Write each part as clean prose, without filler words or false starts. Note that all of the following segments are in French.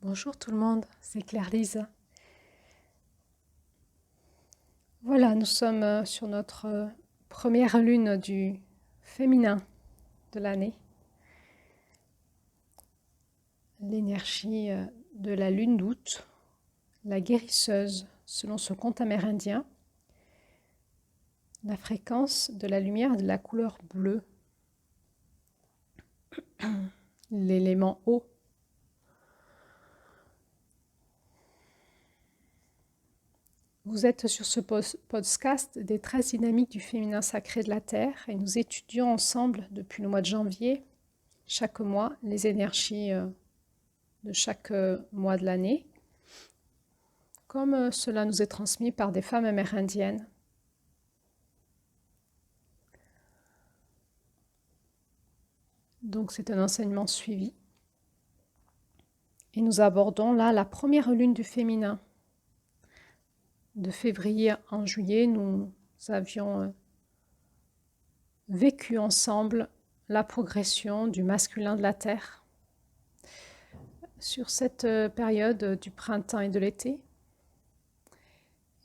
Bonjour tout le monde, c'est Claire-Lise. Voilà, nous sommes sur notre première lune du féminin de l'année. L'énergie de la lune d'août, la guérisseuse selon ce conte amérindien. La fréquence de la lumière de la couleur bleue. L'élément eau. Vous êtes sur ce podcast des 13 dynamiques du féminin sacré de la Terre et nous étudions ensemble depuis le mois de janvier, chaque mois, les énergies de chaque mois de l'année, comme cela nous est transmis par des femmes amérindiennes. Donc c'est un enseignement suivi. Et nous abordons là la première lune du féminin. De février en juillet, nous avions vécu ensemble la progression du masculin de la Terre sur cette période du printemps et de l'été.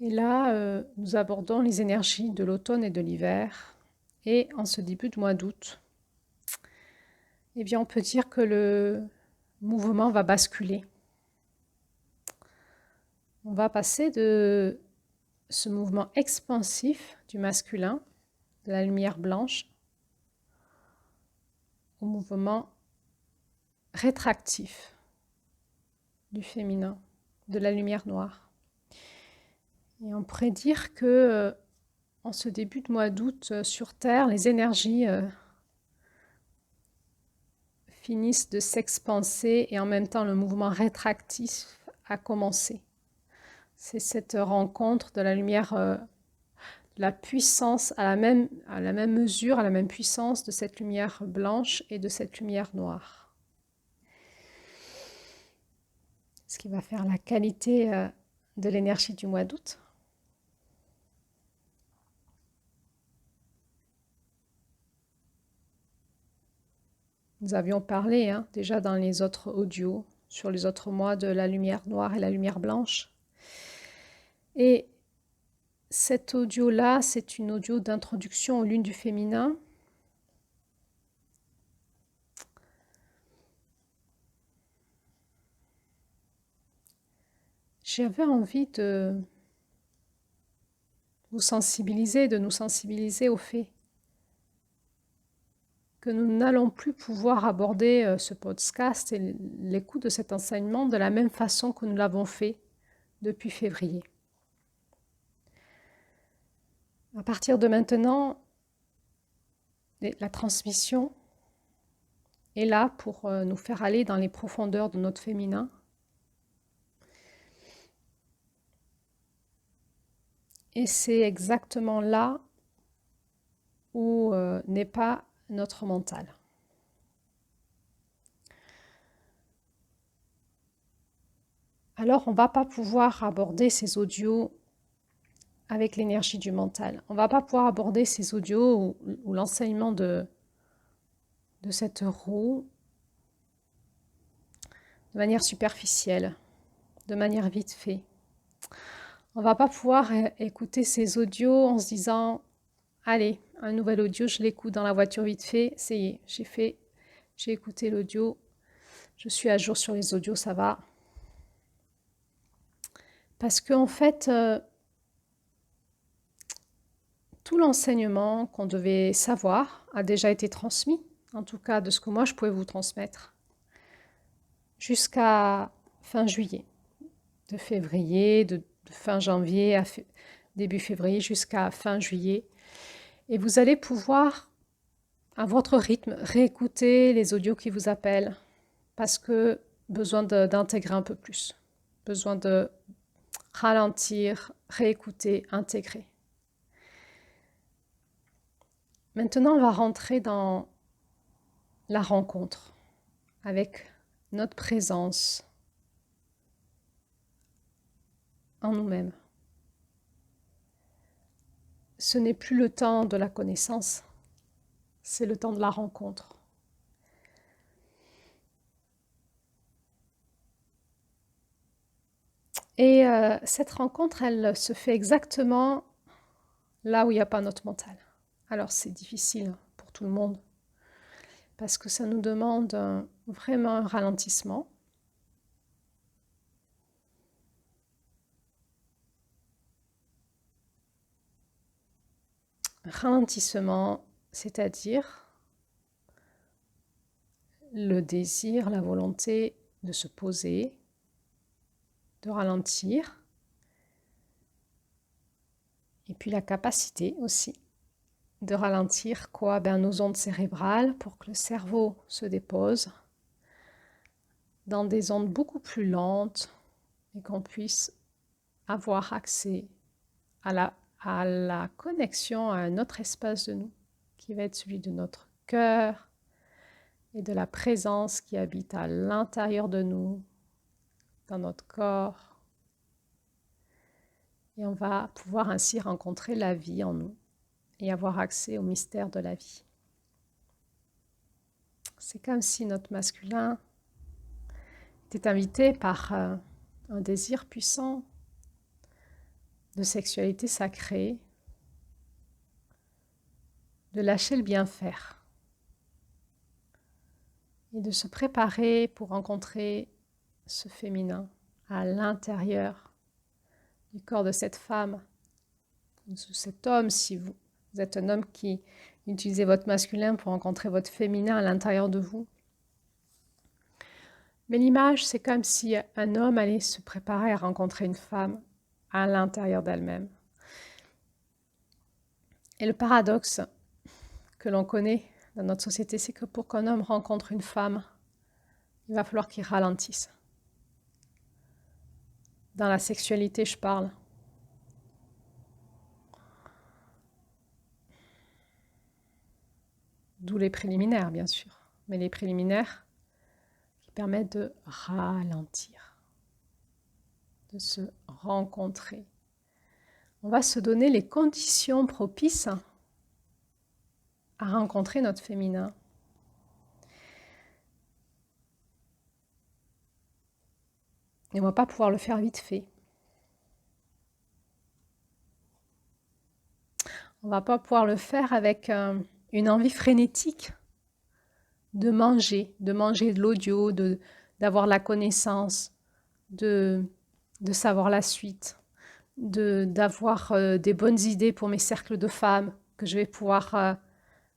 Et là, nous abordons les énergies de l'automne et de l'hiver. Et en ce début de mois d'août, eh bien, on peut dire que le mouvement va basculer. On va passer de ce mouvement expansif du masculin, de la lumière blanche, au mouvement rétractif du féminin, de la lumière noire. Et on pourrait dire que en ce début de mois d'août, sur Terre, les énergies finissent de s'expanser et en même temps le mouvement rétractif a commencé. C'est cette rencontre de la lumière, de la puissance à la même mesure, à la même puissance de cette lumière blanche et de cette lumière noire. Ce qui va faire la qualité de l'énergie du mois d'août. Nous avions parlé déjà dans les autres audios sur les autres mois de la lumière noire et la lumière blanche. Et cet audio-là, c'est une audio d'introduction aux lunes du féminin. J'avais envie de vous sensibiliser, de nous sensibiliser au fait que nous n'allons plus pouvoir aborder ce podcast et l'écoute de cet enseignement de la même façon que nous l'avons fait depuis février. À partir de maintenant, la transmission est là pour nous faire aller dans les profondeurs de notre féminin. Et c'est exactement là où n'est pas notre mental. Alors, on ne va pas pouvoir aborder ces audios avec l'énergie du mental. On ne va pas pouvoir aborder ces audios ou l'enseignement de cette roue de manière superficielle, de manière vite fait. On ne va pas pouvoir écouter ces audios en se disant « Allez, un nouvel audio, je l'écoute dans la voiture vite fait, ça y est, j'ai écouté l'audio, je suis à jour sur les audios, ça va. » Parce qu'en fait, tout l'enseignement qu'on devait savoir a déjà été transmis, en tout cas de ce que moi je pouvais vous transmettre, jusqu'à fin juillet, de février, de fin janvier à début février jusqu'à fin juillet. Et vous allez pouvoir, à votre rythme, réécouter les audios qui vous appellent, parce que besoin d'intégrer un peu plus, besoin de ralentir, réécouter, intégrer. Maintenant, on va rentrer dans la rencontre avec notre présence en nous-mêmes. Ce n'est plus le temps de la connaissance, c'est le temps de la rencontre. Et cette rencontre, elle se fait exactement là où il n'y a pas notre mental. Alors c'est difficile pour tout le monde parce que ça nous demande vraiment un ralentissement. Un ralentissement, c'est-à-dire le désir, la volonté de se poser, de ralentir, et puis la capacité aussi de ralentir quoi? Ben, nos ondes cérébrales pour que le cerveau se dépose dans des ondes beaucoup plus lentes et qu'on puisse avoir accès à la connexion à un autre espace de nous qui va être celui de notre cœur et de la présence qui habite à l'intérieur de nous, dans notre corps. Et on va pouvoir ainsi rencontrer la vie en nous et avoir accès au mystère de la vie. C'est comme si notre masculin était invité par un désir puissant de sexualité sacrée, de lâcher le bien faire et de se préparer pour rencontrer ce féminin à l'intérieur du corps de cette femme ou de cet homme, si vous êtes un homme qui utilisez votre masculin pour rencontrer votre féminin à l'intérieur de vous. Mais l'image, c'est comme si un homme allait se préparer à rencontrer une femme à l'intérieur d'elle-même. Et le paradoxe que l'on connaît dans notre société, c'est que pour qu'un homme rencontre une femme, il va falloir qu'il ralentisse. Dans la sexualité, je parle. D'où les préliminaires, bien sûr. Mais les préliminaires qui permettent de ralentir, de se rencontrer. On va se donner les conditions propices à rencontrer notre féminin. Et on ne va pas pouvoir le faire vite fait. On ne va pas pouvoir le faire avec une envie frénétique de manger de l'audio, d'avoir la connaissance, de savoir la suite, d'avoir des bonnes idées pour mes cercles de femmes, que je vais pouvoir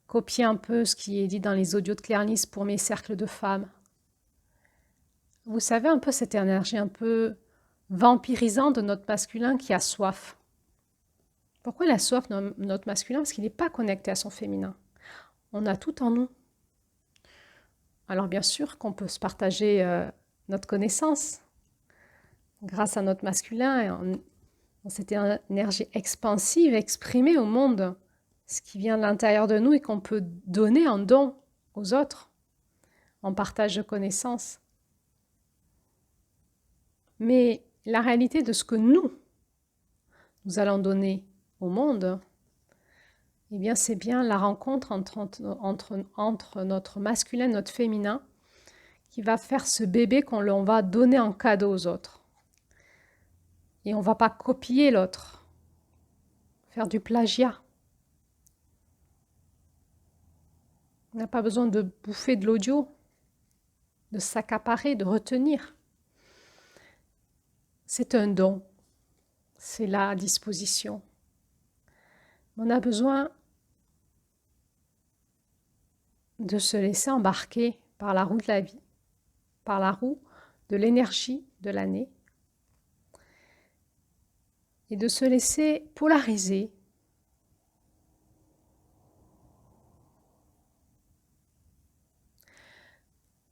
copier un peu ce qui est dit dans les audios de Claire Nice pour mes cercles de femmes. Vous savez un peu cette énergie un peu vampirisante de notre masculin qui a soif. Pourquoi il a soif notre masculin? Parce qu'il n'est pas connecté à son féminin. On a tout en nous. Alors bien sûr qu'on peut se partager notre connaissance grâce à notre masculin, dans cette énergie expansive, exprimer au monde ce qui vient de l'intérieur de nous et qu'on peut donner en don aux autres, en partage de connaissances. Mais la réalité de ce que nous allons donner au monde, eh bien c'est bien la rencontre entre notre masculin et notre féminin qui va faire ce bébé qu'on va donner en cadeau aux autres. Et on ne va pas copier l'autre, faire du plagiat. On n'a pas besoin de bouffer de l'audio, de s'accaparer, de retenir. C'est un don, c'est la disposition. On a besoin de se laisser embarquer par la roue de la vie, par la roue de l'énergie de l'année, et de se laisser polariser.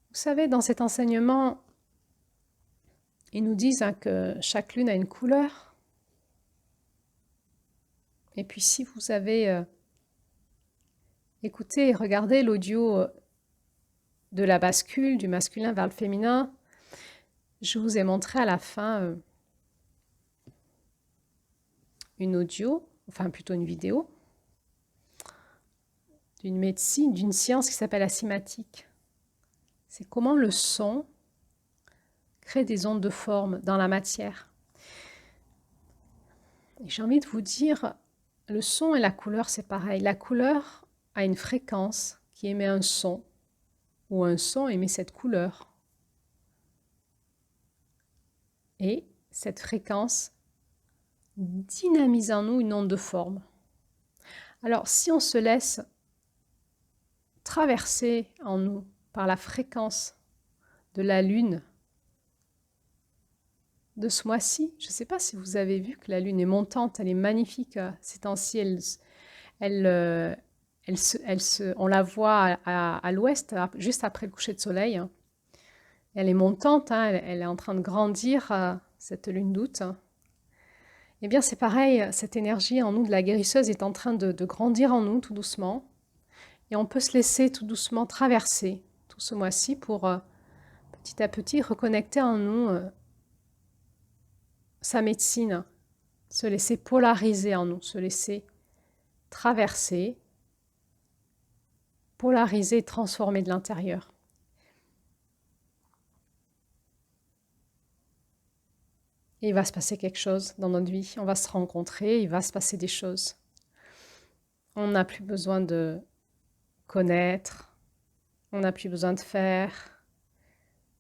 Vous savez, dans cet enseignement, ils nous disent que chaque lune a une couleur. Et puis si vous avez écouté et regardé l'audio de la bascule du masculin vers le féminin, je vous ai montré à la fin une audio, enfin plutôt une vidéo, d'une médecine, d'une science qui s'appelle la cymatique. C'est comment le son crée des ondes de forme dans la matière. Et j'ai envie de vous dire, le son et la couleur, c'est pareil. La couleur a une fréquence qui émet un son, ou un son émet cette couleur. Et cette fréquence dynamise en nous une onde de forme. Alors, si on se laisse traverser en nous par la fréquence de la lune de ce mois-ci, je ne sais pas si vous avez vu que la lune est montante, elle est magnifique ces temps-ci, on la voit à l'ouest, juste après le coucher de soleil. Elle est montante, hein, elle est en train de grandir, cette lune d'août. Eh bien, c'est pareil, cette énergie en nous de la guérisseuse est en train de grandir en nous tout doucement. Et on peut se laisser tout doucement traverser tout ce mois-ci pour petit à petit reconnecter en nous sa médecine, se laisser polariser en nous, se laisser traverser, polariser et transformer de l'intérieur. Et il va se passer quelque chose dans notre vie, on va se rencontrer, il va se passer des choses. On n'a plus besoin de connaître, on n'a plus besoin de faire,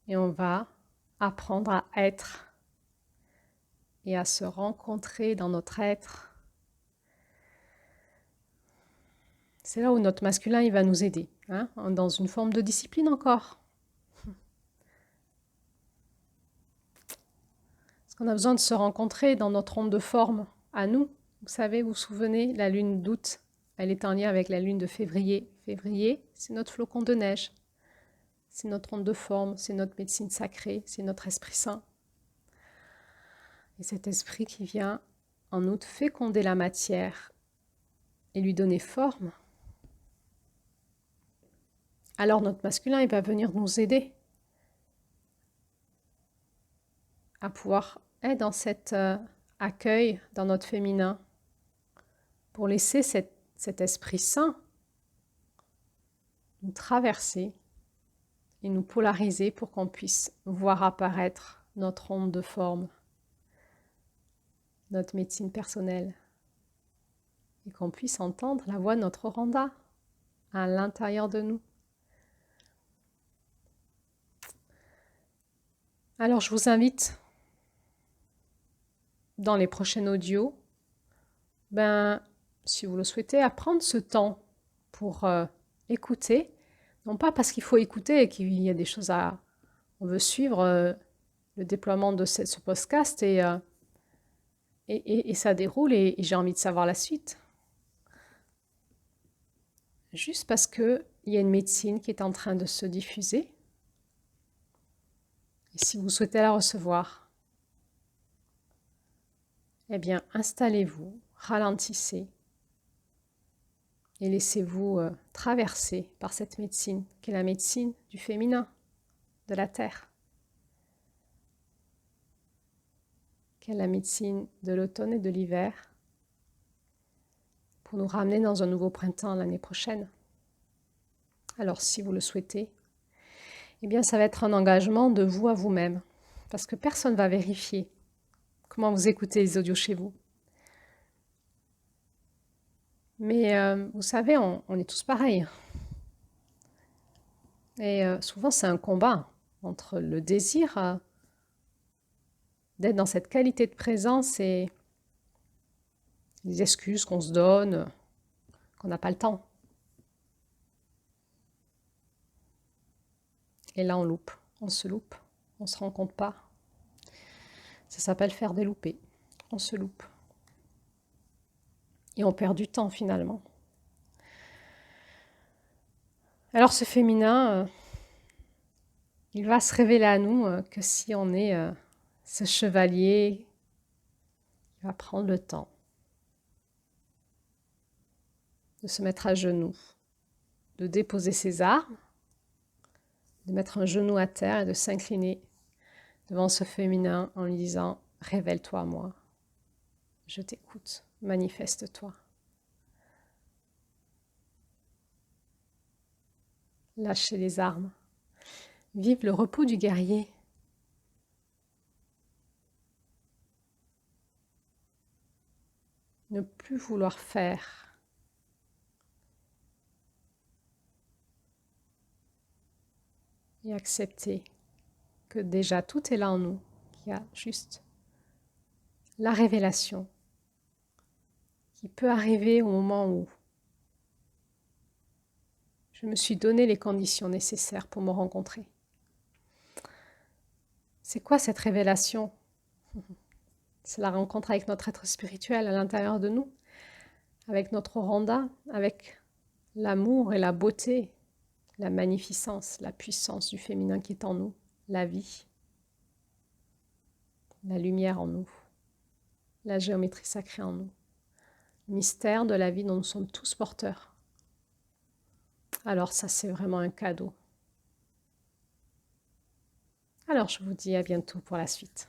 et on va apprendre à être et à se rencontrer dans notre être. C'est là où notre masculin il va nous aider, hein, dans une forme de discipline encore. Parce qu'on a besoin de se rencontrer dans notre onde de forme à nous. Vous savez, vous vous souvenez, la lune d'août, elle est en lien avec la lune de février. Février, c'est notre flocon de neige. C'est notre onde de forme, c'est notre médecine sacrée, c'est notre esprit saint. Et cet esprit qui vient en août féconder la matière et lui donner forme. Alors notre masculin, il va venir nous aider à pouvoir être dans cet accueil dans notre féminin pour laisser cet esprit saint nous traverser et nous polariser pour qu'on puisse voir apparaître notre onde de forme, notre médecine personnelle et qu'on puisse entendre la voix de notre Oranda à l'intérieur de nous. Alors je vous invite dans les prochains audios, si vous le souhaitez, à prendre ce temps pour écouter, non pas parce qu'il faut écouter et qu'il y a des choses on veut suivre le déploiement de ce podcast et ça déroule et j'ai envie de savoir la suite. Juste parce qu'il y a une médecine qui est en train de se diffuser. Et si vous souhaitez la recevoir, eh bien, installez-vous, ralentissez et laissez-vous traverser par cette médecine, qui est la médecine du féminin, de la terre, qui est la médecine de l'automne et de l'hiver, pour nous ramener dans un nouveau printemps l'année prochaine. Alors, si vous le souhaitez, eh bien, ça va être un engagement de vous à vous-même, parce que personne ne va vérifier comment vous écoutez les audios chez vous. Mais vous savez, on est tous pareils. Et souvent, c'est un combat entre le désir d'être dans cette qualité de présence et les excuses qu'on se donne, qu'on n'a pas le temps. Et là, on loupe, on se loupe, on ne se rend compte pas. Ça s'appelle faire des loupés. On se loupe. Et on perd du temps finalement. Alors ce féminin, il va se révéler à nous que si on est ce chevalier, il va prendre le temps de se mettre à genoux, de déposer ses armes, de mettre un genou à terre et de s'incliner devant ce féminin en lui disant « Révèle-toi à moi, je t'écoute, manifeste-toi ». Lâchez les armes. Vive le repos du guerrier. ne plus vouloir faire. Et accepter que déjà tout est là en nous, qu'il y a juste la révélation qui peut arriver au moment où je me suis donné les conditions nécessaires pour me rencontrer. C'est quoi cette révélation? C'est la rencontre avec notre être spirituel à l'intérieur de nous, avec notre Randa, avec l'amour et la beauté, la magnificence, la puissance du féminin qui est en nous, la vie, la lumière en nous, la géométrie sacrée en nous, le mystère de la vie dont nous sommes tous porteurs. Alors ça, c'est vraiment un cadeau. Alors je vous dis à bientôt pour la suite.